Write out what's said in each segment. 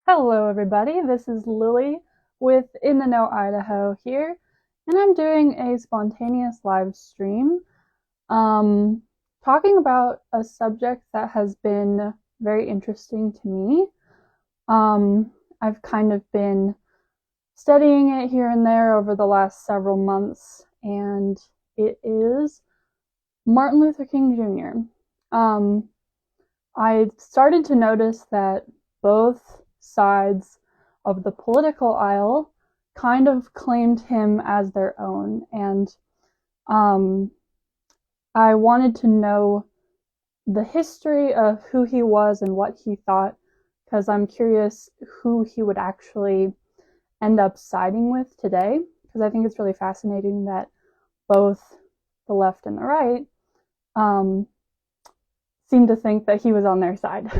Hello everybody, this is Lily with In the Know Idaho here, and I'm doing a spontaneous live stream talking about a subject that has been very interesting to me. I've kind of been studying it here and there over the last several months, and it is Martin Luther King Jr. I started to notice that both sides of the political aisle kind of claimed him as their own, and I wanted to know the history of who he was and what he thought, because I'm curious who he would actually end up siding with today, because I think it's really fascinating that both the left and the right seem to think that he was on their side.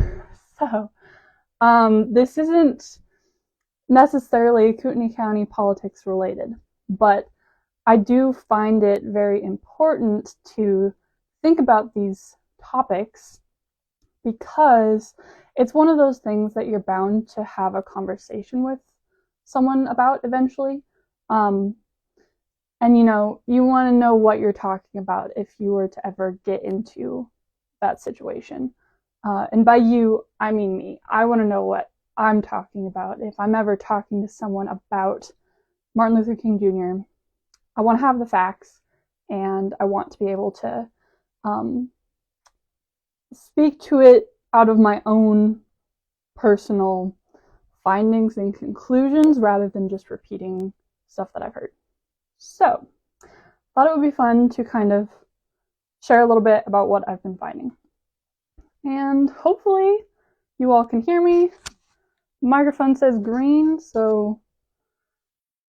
So this isn't necessarily Kootenai County politics related, but I do find it very important to think about these topics because it's one of those things that you're bound to have a conversation with someone about eventually. And you want to know what you're talking about if you were to ever get into that situation. And by you, I mean me. I want to know what I'm talking about. If I'm ever talking to someone about Martin Luther King Jr., I want to have the facts, and I want to be able to speak to it out of my own personal findings and conclusions rather than just repeating stuff that I've heard. So, thought it would be fun to kind of share a little bit about what I've been finding. And hopefully you all can hear me. The microphone says green, so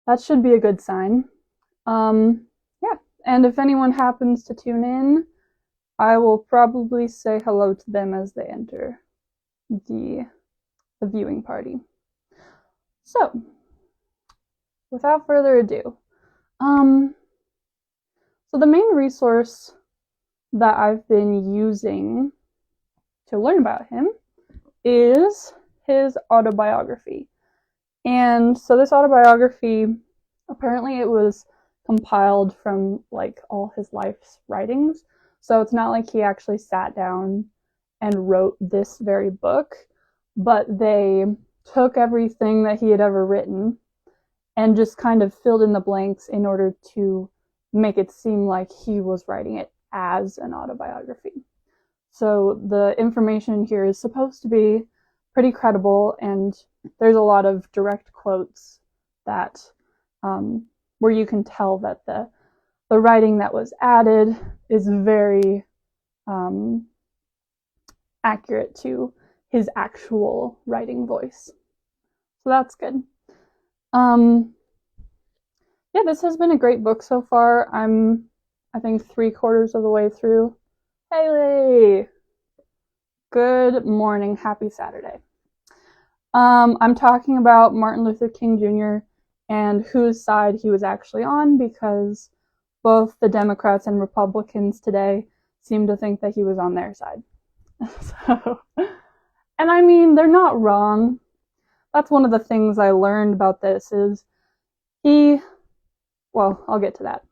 that should be a good sign. Yeah, and if anyone happens to tune in, I will probably say hello to them as they enter the viewing party. So, without further ado, so the main resource that I've been using to learn about him is his autobiography. And so this autobiography, apparently it was compiled from like all his life's writings. So it's not like he actually sat down and wrote this very book, but they took everything that he had ever written and just kind of filled in the blanks in order to make it seem like he was writing it as an autobiography. So the information here is supposed to be pretty credible, and there's a lot of direct quotes that where you can tell that the writing that was added is very accurate to his actual writing voice. So that's good. Yeah, this has been a great book so far. I think 3/4 of the way through. Haley! Good morning. Happy Saturday. I'm talking about Martin Luther King Jr. and whose side he was actually on, because both the Democrats and Republicans today seem to think that he was on their side. So, and I mean, they're not wrong. That's one of the things I learned about this is well, I'll get to that.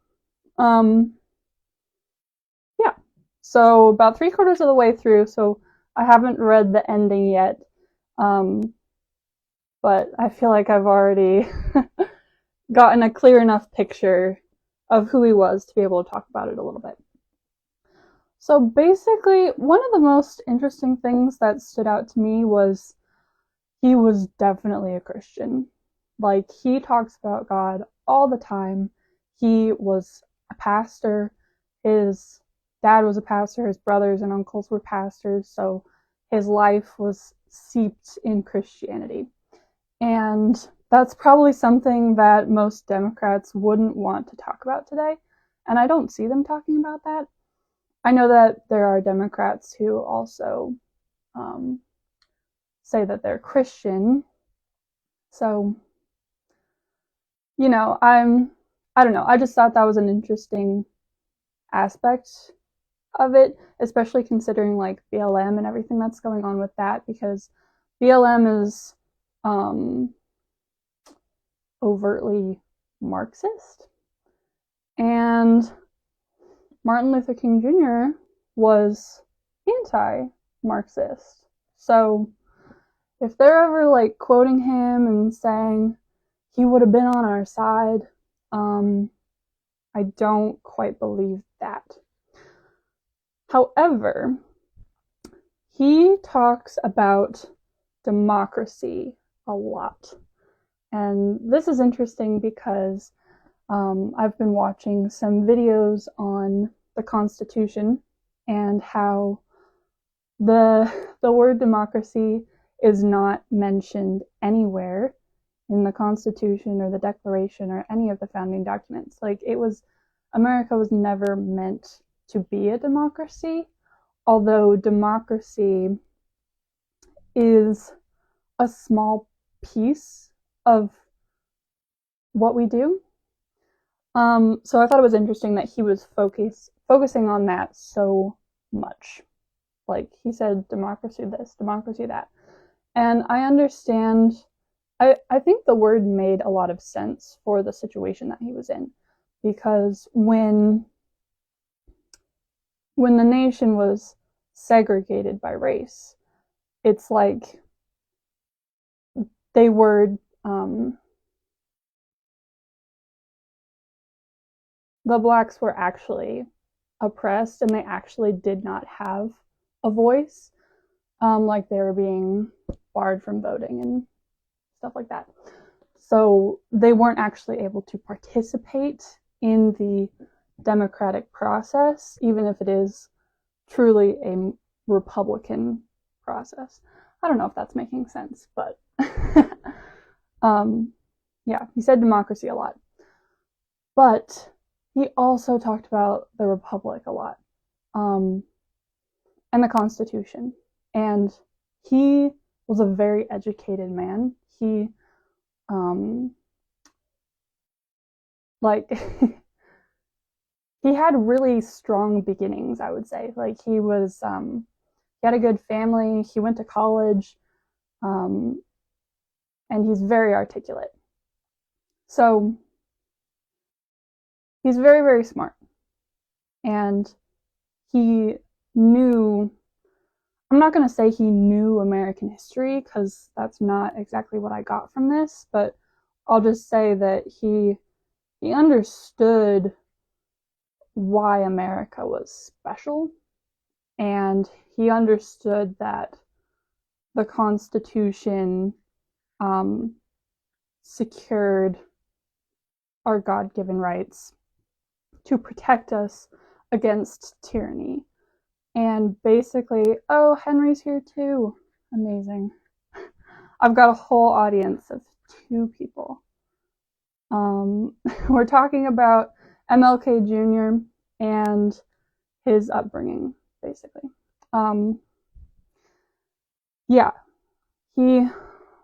Yeah. So about 3/4 of the way through, so I haven't read the ending yet. But I feel like I've already gotten a clear enough picture of who he was to be able to talk about it a little bit. So basically, one of the most interesting things that stood out to me was he was definitely a Christian. Like, he talks about God all the time. He was a pastor. His dad was a pastor. His brothers and uncles were pastors. So his life was seeped in Christianity. And that's probably something that most Democrats wouldn't want to talk about today. And I don't see them talking about that. I know that there are Democrats who also say that they're Christian. So, I don't know. I just thought that was an interesting aspect of it, especially considering like BLM and everything that's going on with that, because BLM is overtly Marxist, and Martin Luther King Jr. was anti-Marxist. So if they're ever like quoting him and saying he would have been on our side, I don't quite believe that. However, he talks about democracy a lot. And this is interesting because I've been watching some videos on the Constitution and how the word democracy is not mentioned anywhere in the Constitution or the Declaration or any of the founding documents. Like, America was never meant to be a democracy, although democracy is a small piece of what we do. So I thought it was interesting that he was focusing on that so much. Like, he said democracy this, democracy that. And I understand, I think the word made a lot of sense for the situation that he was in. Because when the nation was segregated by race, it's like they were, the blacks were actually oppressed and they actually did not have a voice. Like, they were being barred from voting and stuff like that. So they weren't actually able to participate in the democratic process, even if it is truly a Republican process. I don't know if that's making sense, but yeah, he said democracy a lot. But he also talked about the Republic a lot, and the Constitution. And he was a very educated man. He, like, he had really strong beginnings, I would say. Like, he had a good family, he went to college, and he's very articulate. So he's very, very smart. And he knew, I'm not going to say he knew American history, because that's not exactly what I got from this, but I'll just say that he understood why America was special, and he understood that the Constitution secured our God-given rights to protect us against tyranny. And basically, oh, Henry's here too. Amazing. I've got a whole audience of 2 people. We're talking about MLK Jr. and his upbringing, basically. Yeah,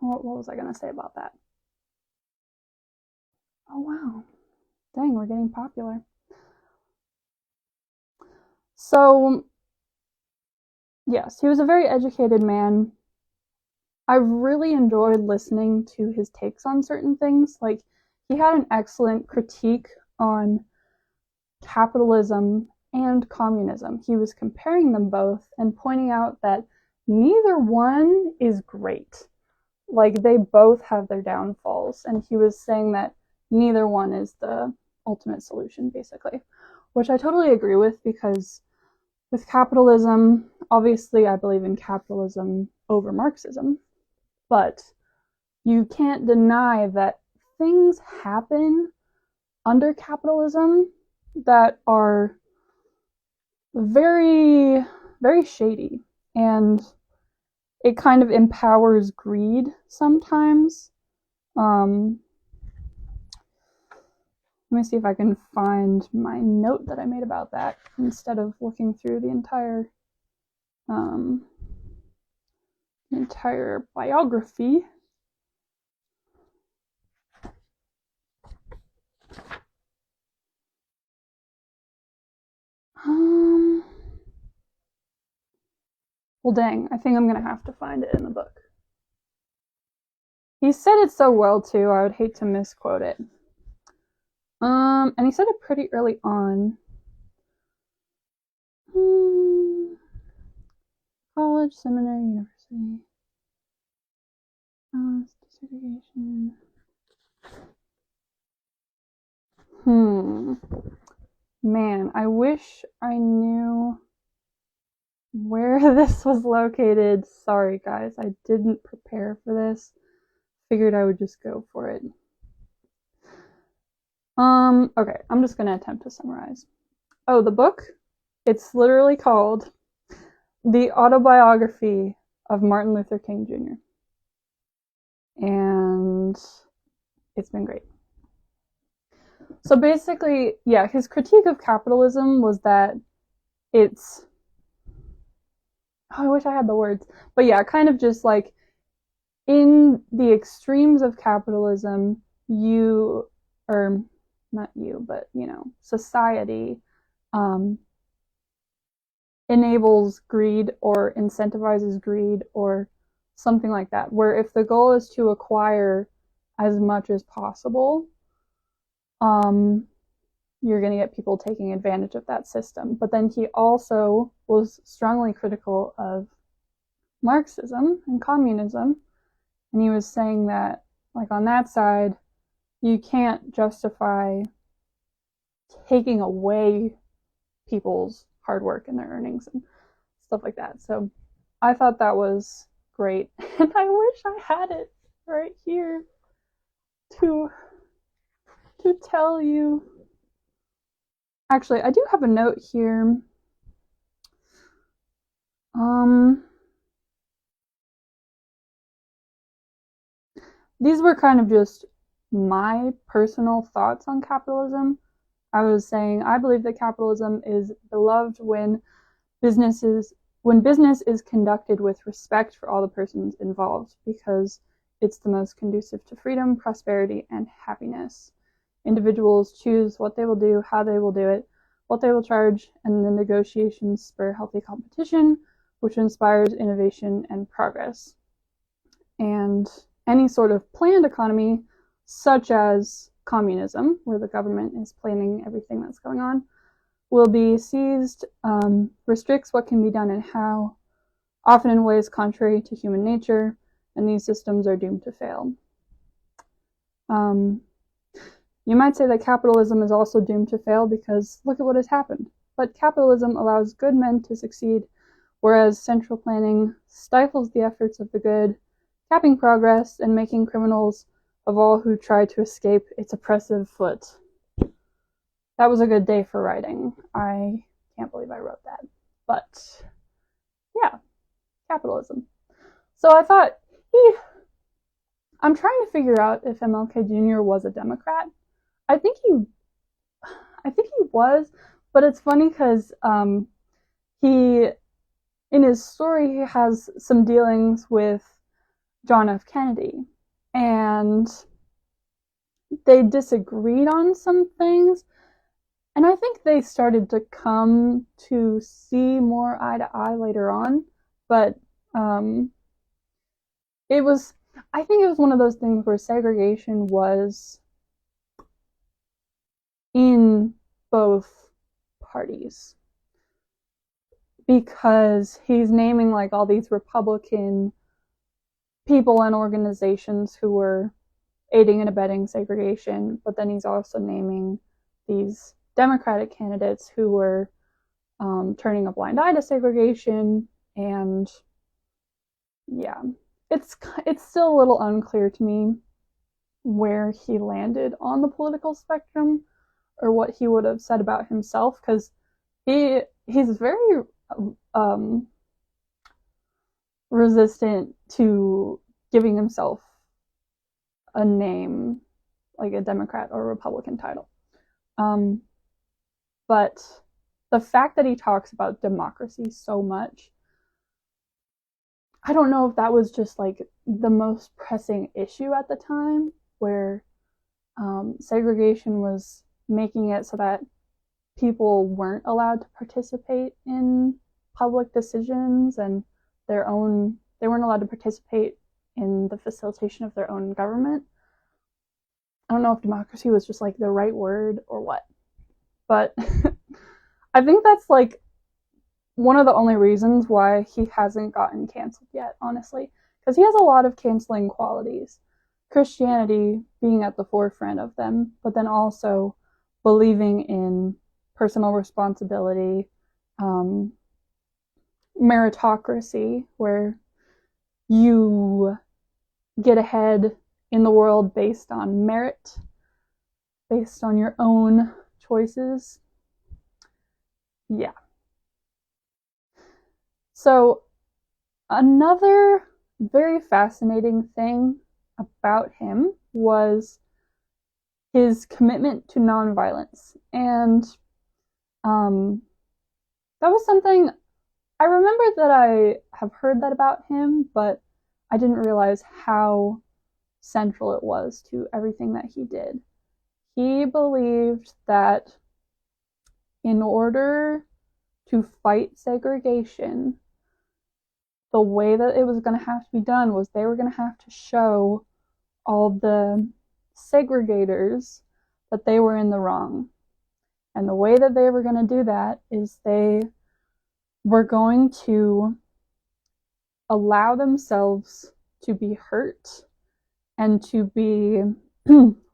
what was I going to say about that? Oh, wow. Dang, we're getting popular. So, yes, he was a very educated man. I really enjoyed listening to his takes on certain things. Like, he had an excellent critique on capitalism and communism. He was comparing them both and pointing out that neither one is great. Like, they both have their downfalls, and he was saying that neither one is the ultimate solution, basically, which I totally agree with, because with capitalism, obviously I believe in capitalism over Marxism, but you can't deny that things happen under capitalism that are very, very shady, and it kind of empowers greed sometimes. Let me see if I can find my note that I made about that instead of looking through the entire biography. Well, dang, I think I'm gonna have to find it in the book. He said it so well too, I would hate to misquote it. And he said it pretty early on. College, seminary, university. Desegregation. Man, I wish I knew where this was located. Sorry, guys, I didn't prepare for this. Figured I would just go for it. Okay, I'm just gonna attempt to summarize. Oh, the book? It's literally called The Autobiography of Martin Luther King Jr. And it's been great. So basically, yeah, his critique of capitalism was that it's, oh, I wish I had the words, but yeah, kind of just like in the extremes of capitalism, you, or not you, but you know, society enables greed or incentivizes greed or something like that, where if the goal is to acquire as much as possible, you're going to get people taking advantage of that system. But then he also was strongly critical of Marxism and communism, and he was saying that, like, on that side, you can't justify taking away people's hard work and their earnings and stuff like that. So I thought that was great, and I wish I had it right here to tell you. Actually, I do have a note here. These were kind of just my personal thoughts on capitalism. I was saying I believe that capitalism is beloved when business is conducted with respect for all the persons involved, because it's the most conducive to freedom, prosperity, and happiness. Individuals choose what they will do, how they will do it, what they will charge, and the negotiations spur healthy competition, which inspires innovation and progress. And any sort of planned economy, such as communism, where the government is planning everything that's going on, will be seized, restricts what can be done and how, often in ways contrary to human nature, and these systems are doomed to fail. You might say that capitalism is also doomed to fail because look at what has happened. But capitalism allows good men to succeed, whereas central planning stifles the efforts of the good, capping progress and making criminals of all who try to escape its oppressive foot. That was a good day for writing. I can't believe I wrote that. But yeah, capitalism. So I thought, I'm trying to figure out if MLK Jr. was a Democrat. I think he was, but it's funny because he, in his story, he has some dealings with John F. Kennedy, and they disagreed on some things, and I think they started to come to see more eye to eye later on, but I think it was one of those things where segregation was in both parties, because he's naming like all these Republican people and organizations who were aiding and abetting segregation, but then he's also naming these Democratic candidates who were turning a blind eye to segregation. And yeah, it's still a little unclear to me where he landed on the political spectrum or what he would have said about himself, because he's very resistant to giving himself a name like a Democrat or Republican title. But the fact that he talks about democracy so much, I don't know if that was just like the most pressing issue at the time, where segregation was making it so that people weren't allowed to participate in public decisions and they weren't allowed to participate in the facilitation of their own government. I don't know if democracy was just like the right word or what, but I think that's like one of the only reasons why he hasn't gotten canceled yet, honestly, because he has a lot of canceling qualities. Christianity being at the forefront of them, but then also believing in personal responsibility, meritocracy, where you get ahead in the world based on merit, based on your own choices. Yeah. So another very fascinating thing about him was his commitment to nonviolence. And that was something I remember that I have heard that about him, but I didn't realize how central it was to everything that he did. He believed that in order to fight segregation, the way that it was going to have to be done was they were going to have to show all the segregators that they were in the wrong. And the way that they were going to do that is they were going to allow themselves to be hurt and to be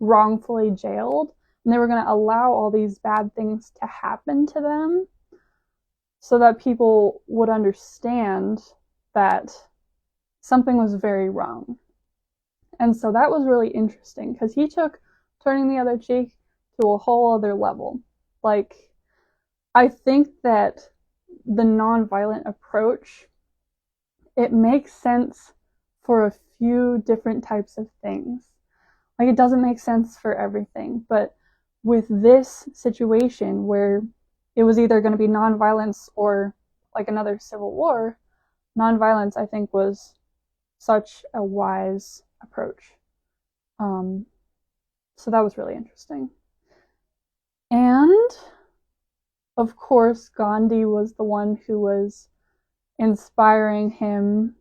wrongfully jailed. And they were going to allow all these bad things to happen to them so that people would understand that something was very wrong. And so that was really interesting because he took turning the other cheek to a whole other level. Like, I think that the nonviolent approach, it makes sense for a few different types of things. Like, it doesn't make sense for everything, but with this situation where it was either going to be nonviolence or like another civil war, nonviolence, I think, was such a wise approach. So that was really interesting. And of course, Gandhi was the one who was inspiring him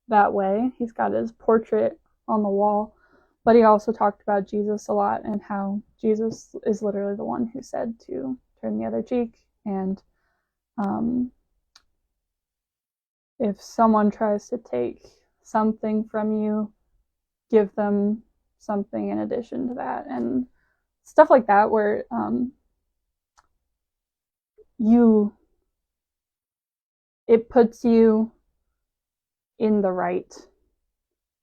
that way. He's got his portrait on the wall, but he also talked about Jesus a lot and how Jesus is literally the one who said to turn the other cheek. And if someone tries to take something from you, give them something in addition to that, and stuff like that, where it puts you in the right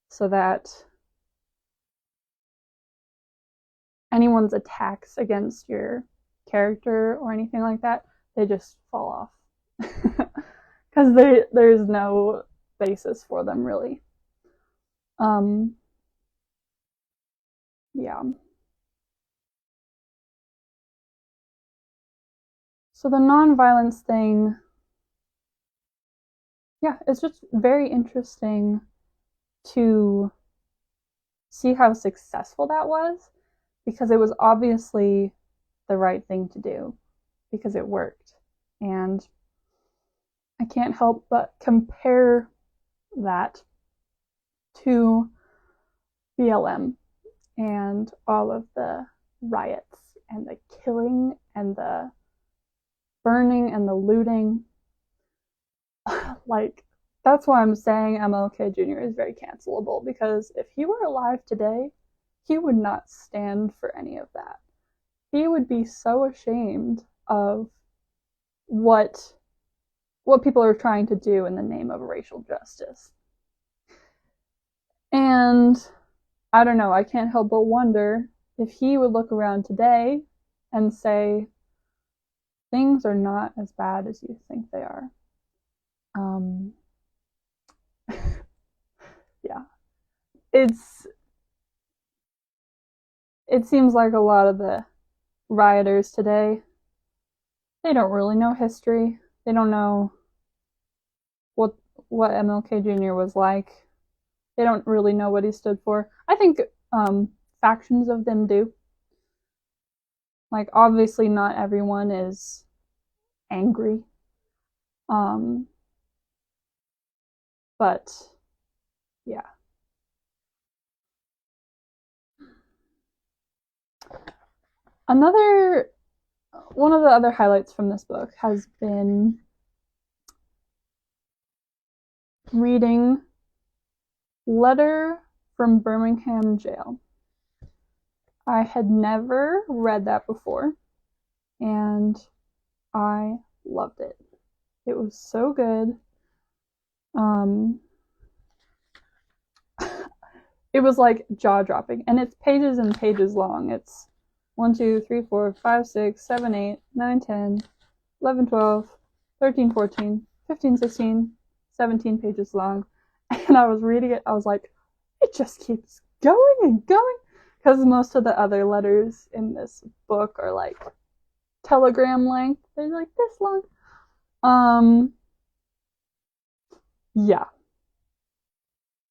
so that anyone's attacks against your character or anything like that, they just fall off because there's no basis for them, really. Yeah. So the nonviolence thing, yeah, it's just very interesting to see how successful that was, because it was obviously the right thing to do because it worked. And I can't help but compare that to BLM and all of the riots and the killing and the burning and the looting. Like, that's why I'm saying MLK Jr. is very cancelable, because if he were alive today, he would not stand for any of that. He would be so ashamed of what people are trying to do in the name of racial justice. And I don't know, I can't help but wonder if he would look around today and say, things are not as bad as you think they are. Yeah. It seems like a lot of the rioters today, they don't really know history. They don't know what MLK Jr. was like. They don't really know what he stood for. I think factions of them do. Like, obviously not everyone is angry. But yeah. One of the other highlights from this book has been reading Letter from Birmingham Jail. I had never read that before, and I loved it. It was so good. It was like jaw-dropping, and it's pages and pages long. It's 1, 2, 3, 4, 5, 6, 7, 8, 9, 10, 11, 12, 13, 14, 15, 16, 17 pages long. And I was reading it, I was like, it just keeps going and going, because most of the other letters in this book are like telegram length. They're like this long. Yeah.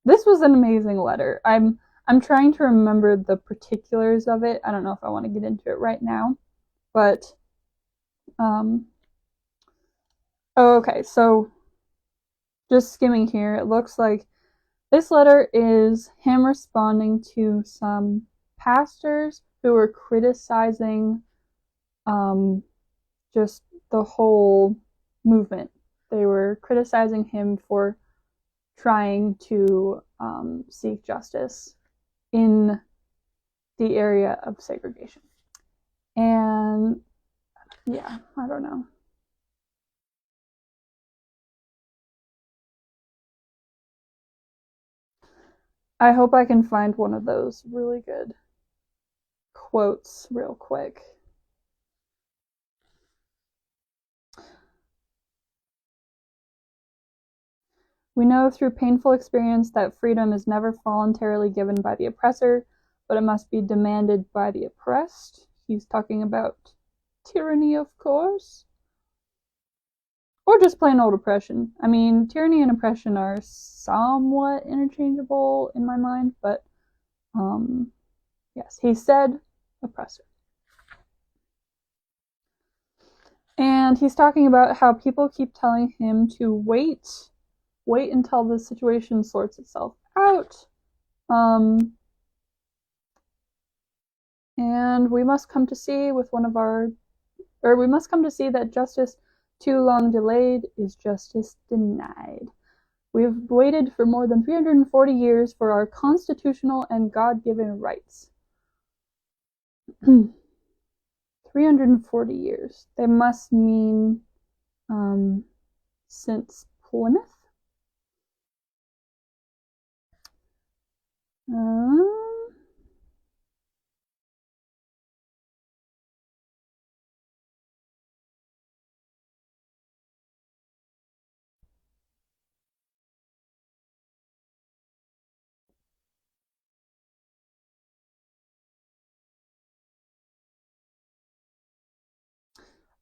This was an amazing letter. I'm trying to remember the particulars of it. I don't know if I want to get into it right now, but okay, so just skimming here, it looks like this letter is him responding to some pastors who were criticizing just the whole movement. They were criticizing him for trying to seek justice in the area of segregation. And yeah, I don't know. I hope I can find one of those really good quotes real quick. We know through painful experience that freedom is never voluntarily given by the oppressor, but it must be demanded by the oppressed. He's talking about tyranny, of course. Or just plain old oppression. I mean, tyranny and oppression are somewhat interchangeable in my mind, but yes, he said oppressor. And he's talking about how people keep telling him to wait until the situation sorts itself out. And we must come to see that justice too long delayed is justice denied. We have waited for more than 340 years for our constitutional and God-given rights. 340 years. They must mean since Plymouth.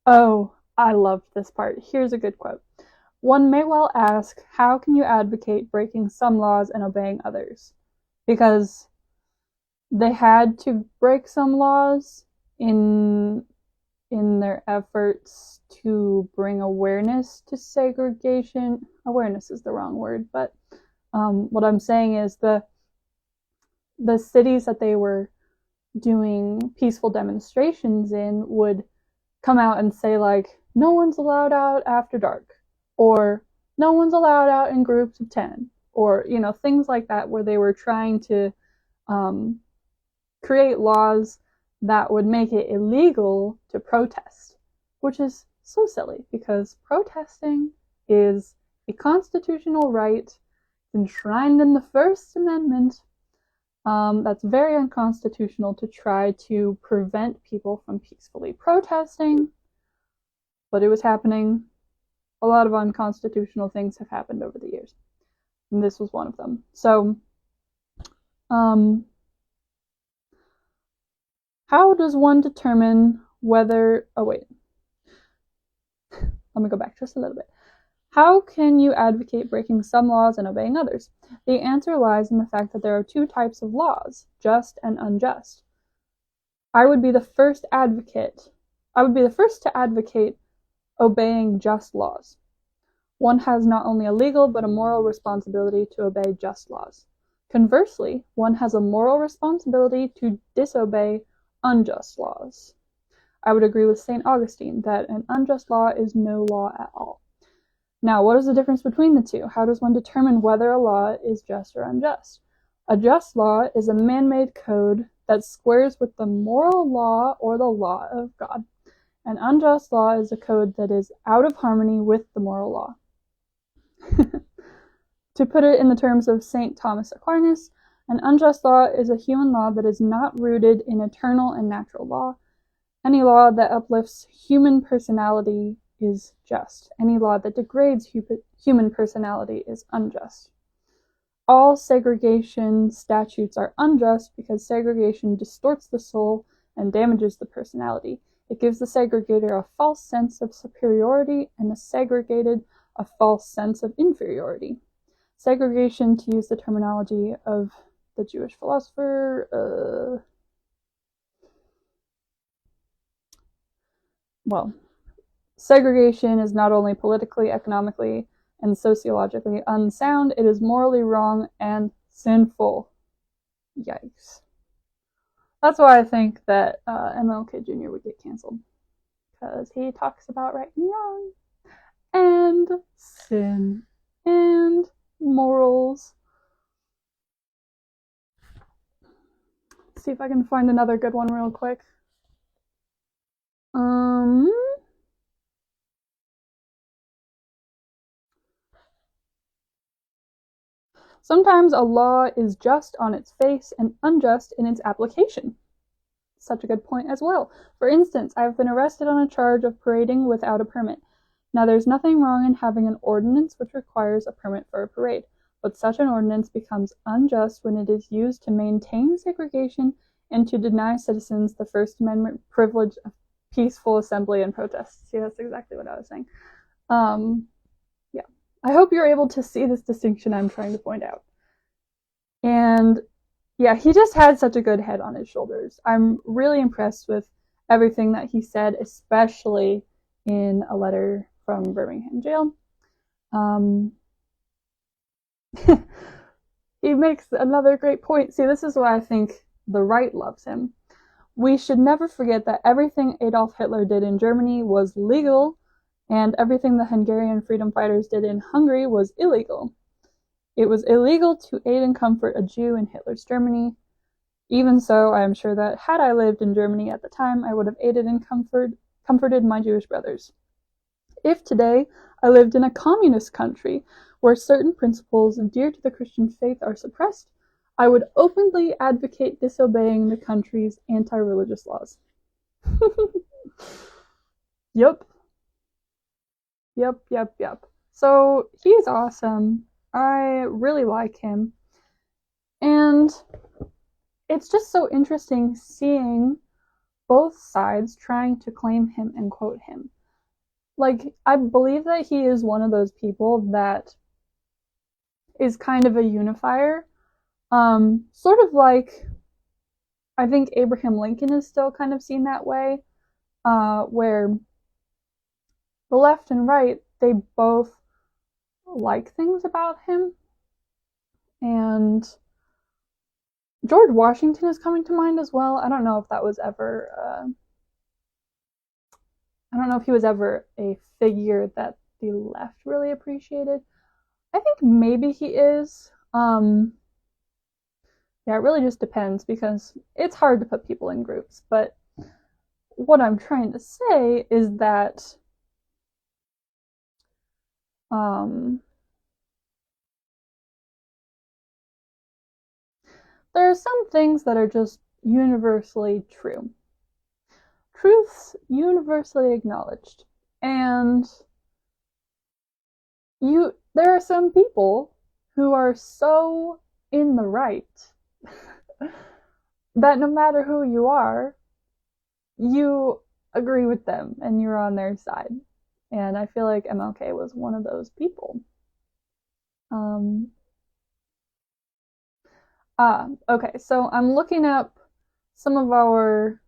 Oh, I loved this part. Here's a good quote. One may well ask, how can you advocate breaking some laws and obeying others? Because they had to break some laws in their efforts to bring awareness to segregation. Awareness is the wrong word, but what I'm saying is the cities that they were doing peaceful demonstrations in would come out and say, like, no one's allowed out after dark, or no one's allowed out in groups of 10, or, you know, things like that, where they were trying to create laws that would make it illegal to protest, which is so silly, because protesting is a constitutional right enshrined in the First Amendment. That's very unconstitutional to try to prevent people from peacefully protesting, but it was happening. A lot of unconstitutional things have happened over the years, and this was one of them. So, how does one determine whether... Oh, wait. Let me go back just a little bit. How can you advocate breaking some laws and obeying others? The answer lies in the fact that there are two types of laws, just and unjust. I would be the first to advocate obeying just laws. One has not only a legal but a moral responsibility to obey just laws. Conversely, one has a moral responsibility to disobey unjust laws. I would agree with St. Augustine that an unjust law is no law at all. Now, what is the difference between the two? How does one determine whether a law is just or unjust? A just law is a man-made code that squares with the moral law or the law of God. An unjust law is a code that is out of harmony with the moral law. To put it in the terms of St. Thomas Aquinas, an unjust law is a human law that is not rooted in eternal and natural law. Any law that uplifts human personality is just. Any law that degrades human personality is unjust. All segregation statutes are unjust because segregation distorts the soul and damages the personality. It gives the segregator a false sense of superiority and the segregated a false sense of inferiority. Segregation, to use the terminology of the Jewish philosopher, segregation is not only politically, economically, and sociologically unsound, it is morally wrong and sinful. Yikes. That's why I think that MLK Jr. would get canceled. Because he talks about right and wrong, and sin, and morals. Let's see if I can find another good one real quick. Sometimes a law is just on its face and unjust in its application. Such a good point as well. For instance, I have been arrested on a charge of parading without a permit. Now, there's nothing wrong in having an ordinance which requires a permit for a parade, but such an ordinance becomes unjust when it is used to maintain segregation and to deny citizens the First Amendment privilege of peaceful assembly and protest. See, that's exactly what I was saying. Yeah. I hope you're able to see this distinction I'm trying to point out. And yeah, he just had such a good head on his shoulders. I'm really impressed with everything that he said, especially in a letter from Birmingham jail. He makes another great point. See, this is why I think the right loves him. We should never forget that everything Adolf Hitler did in Germany was legal, and everything the Hungarian freedom fighters did in Hungary was illegal. It was illegal to aid and comfort a Jew in Hitler's Germany. Even so, I am sure that had I lived in Germany at the time, I would have aided and comforted my Jewish brothers. If today I lived in a communist country where certain principles dear to the Christian faith are suppressed, I would openly advocate disobeying the country's anti-religious laws. Yep. So he's awesome. I really like him. And it's just so interesting seeing both sides trying to claim him and quote him. Like, I believe that he is one of those people that is kind of a unifier. Sort of like, I think Abraham Lincoln is still kind of seen that way, where the left and right, they both like things about him. And George Washington is coming to mind as well. I don't know if that was ever, I don't know if he was ever a figure that the left really appreciated. I think maybe he is. Yeah, it really just depends because it's hard to put people in groups. But what I'm trying to say is that there are some things that are just universally true. Truths universally acknowledged. And there are some people who are so in the right that no matter who you are, you agree with them and you're on their side. And I feel like MLK was one of those people. Okay, so I'm looking up some of our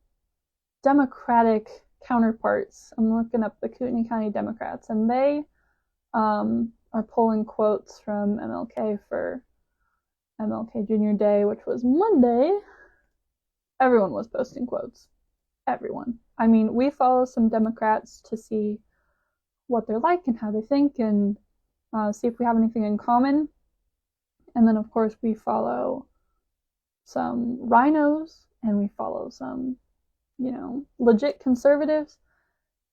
Democratic counterparts. I'm looking up the Kootenai County Democrats, and they are pulling quotes from MLK for MLK Jr. Day, which was Monday. Everyone was posting quotes. everyone. I mean, we follow some Democrats to see what they're like and how they think and see if we have anything in common. And then, of course, we follow some rhinos and we follow some, legit conservatives.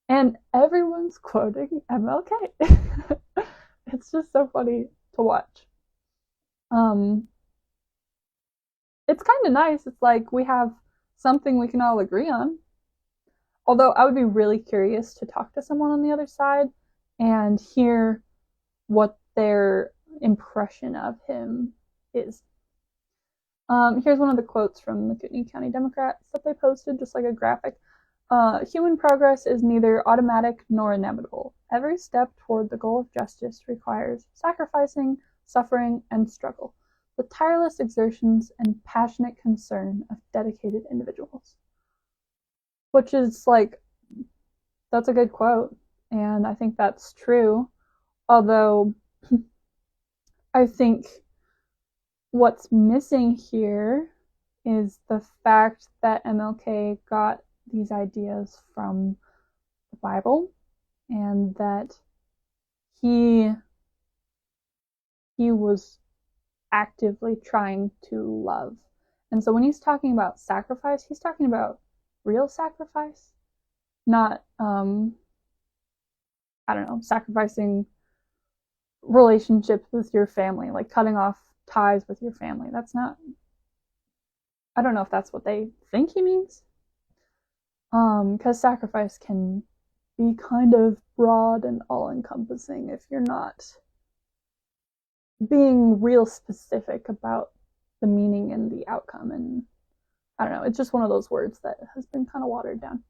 And everyone's quoting MLK. It's just so funny to watch. It's kind of nice. It's like we have something we can all agree on. Although I would be really curious to talk to someone on the other side and hear what their impression of him is. Here's one of the quotes from the Kootenai County Democrats that they posted, just like a graphic. Human progress is neither automatic nor inevitable. Every step toward the goal of justice requires sacrificing, suffering, and struggle, the tireless exertions and passionate concern of dedicated individuals. Which is like, that's a good quote, and I think that's true. Although, I think what's missing here is the fact that MLK got these ideas from the Bible and that he was actively trying to love. And so when he's talking about sacrifice, he's talking about real sacrifice, not sacrificing relationships with your family, like cutting off ties with your family. That's not, I don't know if that's what they think he means. Because sacrifice can be kind of broad and all-encompassing if you're not being real specific about the meaning and the outcome. And I don't know, it's just one of those words that has been kind of watered down.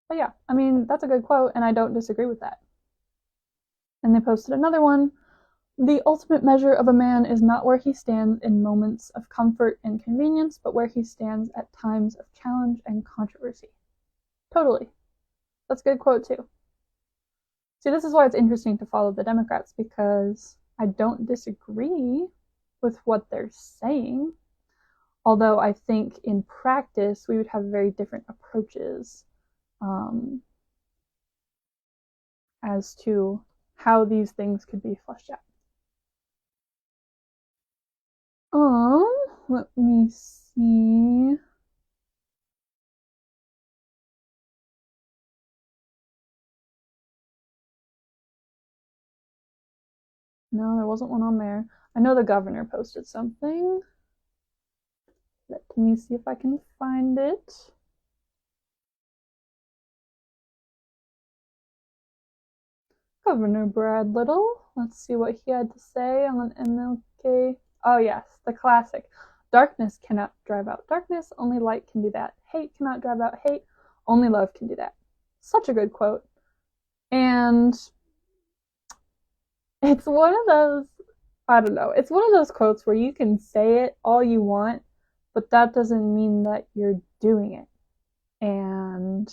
But yeah, I mean, that's a good quote, and I don't disagree with that. And they posted another one. The ultimate measure of a man is not where he stands in moments of comfort and convenience, but where he stands at times of challenge and controversy. Totally. That's a good quote, too. See, this is why it's interesting to follow the Democrats, because I don't disagree with what they're saying. Although I think in practice, we would have very different approaches as to how these things could be fleshed out. Let me see. No, there wasn't one on there. I know the governor posted something. Let me see if I can find it. Governor Brad Little. Let's see what he had to say on MLK. Oh yes, the classic. Darkness cannot drive out darkness, only light can do that. Hate cannot drive out hate, only love can do that. Such a good quote. And it's one of those, I don't know, it's one of those quotes where you can say it all you want, but that doesn't mean that you're doing it. And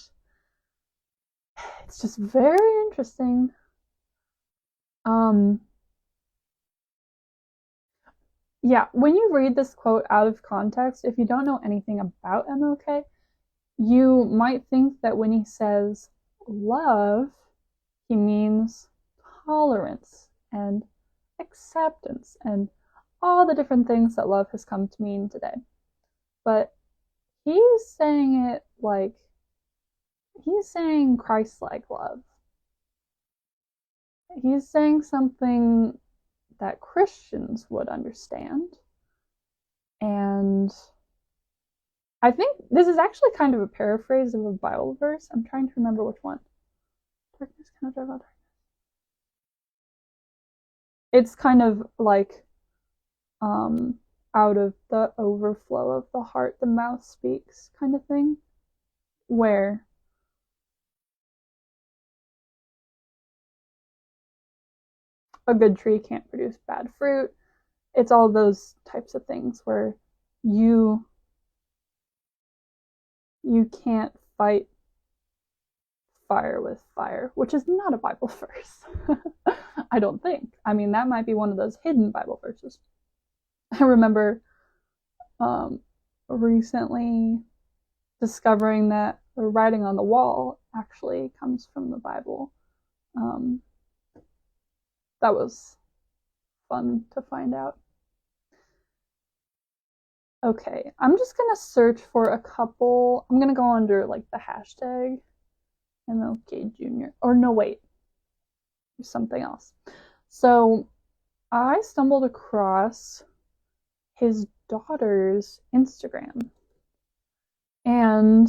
it's just very interesting. Yeah, when you read this quote out of context, if you don't know anything about MLK, you might think that when he says love, he means tolerance and acceptance and all the different things that love has come to mean today. But he's saying it like, he's saying Christ-like love. He's saying something that Christians would understand. And I think this is actually kind of a paraphrase of a Bible verse. I'm trying to remember which one. Darkness cannot drive out darkness. It's kind of like, out of the overflow of the heart, the mouth speaks kind of thing. Where a good tree can't produce bad fruit. It's all those types of things where you can't fight fire with fire, which is not a Bible verse. I don't think. I mean, that might be one of those hidden Bible verses. I remember recently discovering that the writing on the wall actually comes from the Bible. That was fun to find out. Okay, I'm just gonna search for a couple. I'm gonna go under like the hashtag MLK Jr. Or no, wait, there's something else. So I stumbled across his daughter's Instagram, and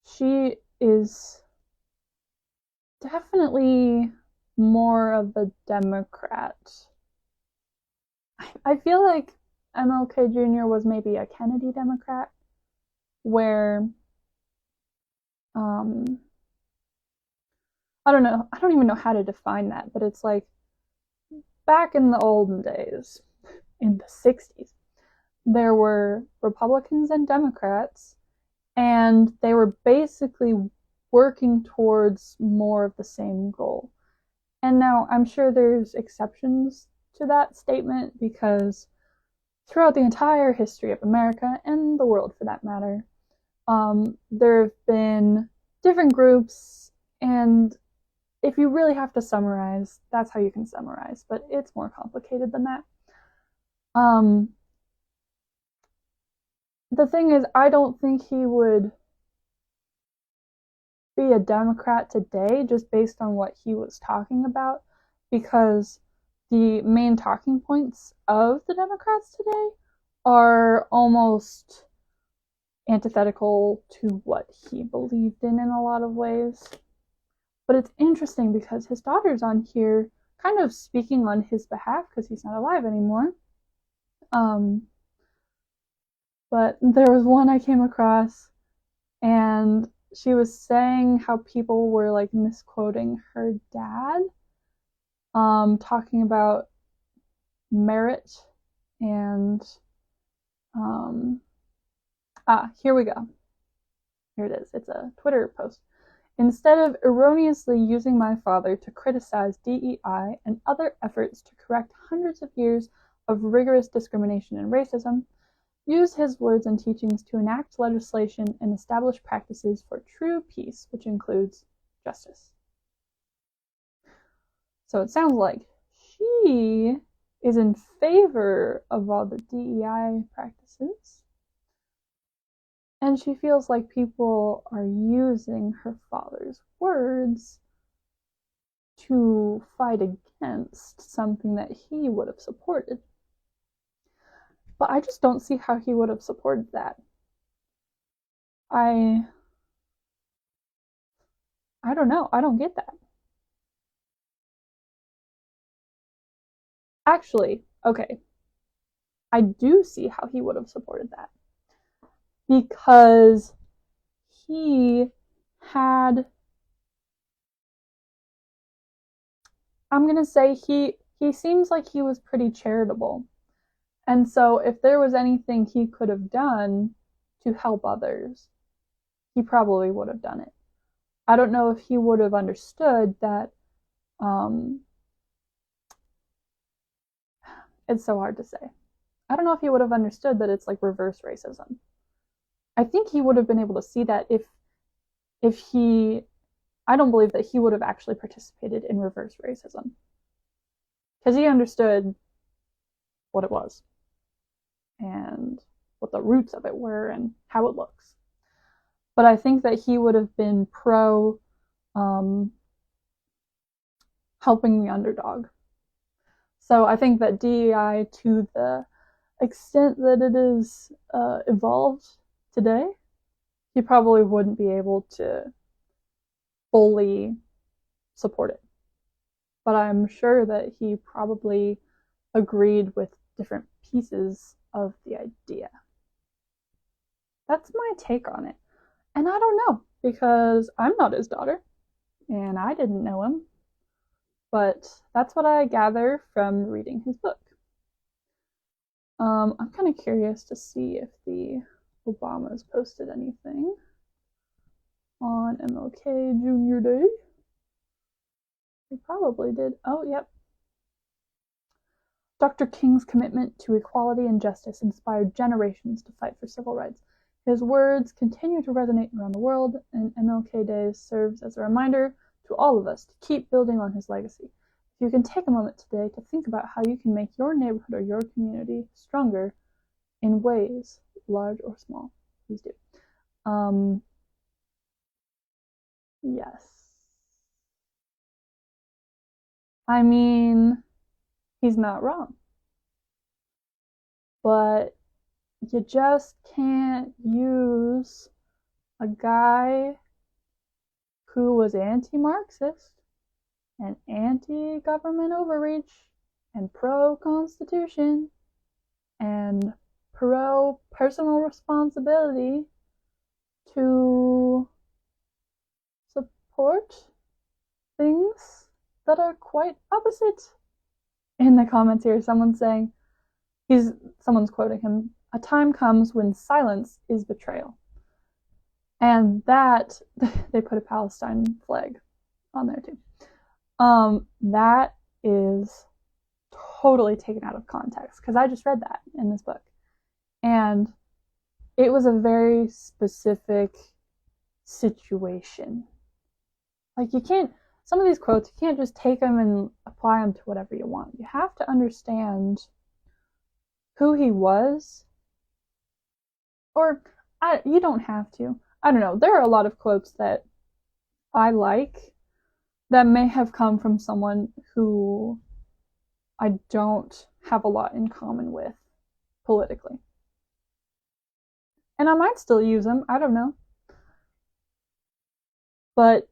she is definitely more of a Democrat. I feel like MLK Jr. was maybe a Kennedy Democrat, where I don't know, I don't even know how to define that, but it's like back in the olden days, in the 60s, there were Republicans and Democrats, and they were basically working towards more of the same goal. And now I'm sure there's exceptions to that statement, because throughout the entire history of America, and the world for that matter, there have been different groups, and if you really have to summarize, that's how you can summarize, but it's more complicated than that. The thing is, I don't think he would be a Democrat today just based on what he was talking about, because the main talking points of the Democrats today are almost antithetical to what he believed in a lot of ways. But it's interesting because his daughter's on here kind of speaking on his behalf because he's not alive anymore. But there was one I came across, and she was saying how people were like misquoting her dad, talking about merit, and here we go. Here it is. It's a Twitter post. Instead of erroneously using my father to criticize DEI and other efforts to correct hundreds of years of rigorous discrimination and racism, use his words and teachings to enact legislation and establish practices for true peace, which includes justice. So it sounds like she is in favor of all the DEI practices, and she feels like people are using her father's words to fight against something that he would have supported. But I just don't see how he would have supported that. I don't know. I don't get that. Actually, okay. I do see how he would have supported that. Because he had, I'm going to say he seems like he was pretty charitable. And so if there was anything he could have done to help others, he probably would have done it. I don't know if he would have understood that, it's so hard to say. I don't know if he would have understood that it's like reverse racism. I think he would have been able to see that if he, I don't believe that he would have actually participated in reverse racism, because he understood what it was and what the roots of it were and how it looks. But I think that he would have been pro helping the underdog. So I think that DEI, to the extent that it is evolved today, he probably wouldn't be able to fully support it. But I'm sure that he probably agreed with different pieces of the idea. That's my take on it. And I don't know, because I'm not his daughter, and I didn't know him. But that's what I gather from reading his book. I'm kind of curious to see if the Obamas posted anything on MLK Jr. Day. They probably did. Oh, yep. Dr. King's commitment to equality and justice inspired generations to fight for civil rights. His words continue to resonate around the world, and MLK Day serves as a reminder to all of us to keep building on his legacy. If you can take a moment today to think about how you can make your neighborhood or your community stronger in ways, large or small, please do. Yes. I mean, he's not wrong. But you just can't use a guy who was anti-Marxist and anti-government overreach and pro-constitution and pro-personal responsibility to support things that are quite opposite. In the comments here, someone's saying, someone's quoting him, "A time comes when silence is betrayal." And that, they put a Palestine flag on there too. That is totally taken out of context, because I just read that in this book. And it was a very specific situation. Like, you can't, some of these quotes, you can't just take them and apply them to whatever you want. You have to understand who he was. Or, you don't have to. I don't know. There are a lot of quotes that I like that may have come from someone who I don't have a lot in common with politically. And I might still use them. I don't know. But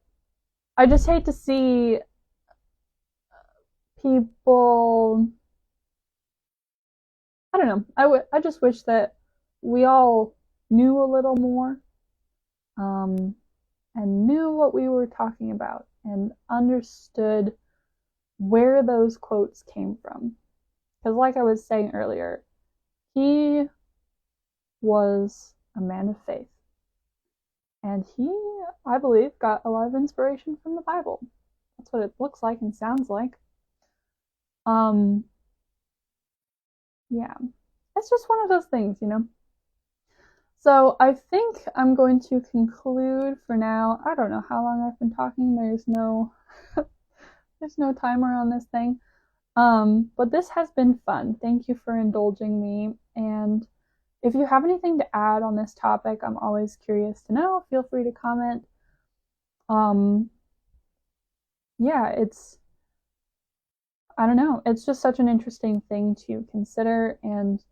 I just hate to see people, I don't know. I just wish that we all knew a little more, and knew what we were talking about and understood where those quotes came from. Because like I was saying earlier, he was a man of faith. And he, I believe, got a lot of inspiration from the Bible. That's what it looks like and sounds like. Yeah. It's just one of those things, you know? So I think I'm going to conclude for now. I don't know how long I've been talking. There's no timer on this thing. But this has been fun. Thank you for indulging me. And if you have anything to add on this topic, I'm always curious to know. Feel free to comment. Yeah, I don't know. It's just such an interesting thing to consider and to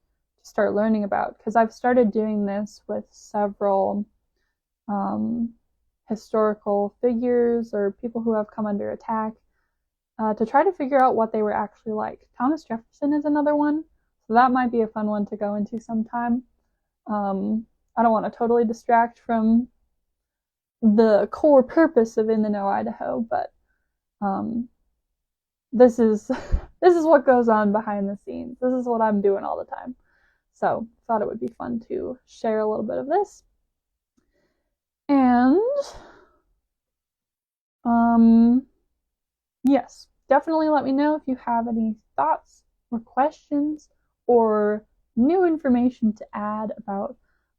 start learning about, because I've started doing this with several historical figures or people who have come under attack, to try to figure out what they were actually like. Thomas Jefferson is another one, so that might be a fun one to go into sometime. I don't want to totally distract from the core purpose of In the Know Idaho, but this is what goes on behind the scenes. This is what I'm doing all the time. So thought it would be fun to share a little bit of this. And yes, definitely let me know if you have any thoughts or questions or new information to add about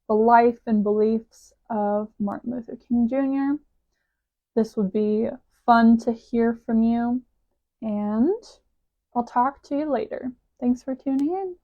the life and beliefs of Martin Luther King Jr. This would be fun to hear from you, and I'll talk to you later. Thanks for tuning in.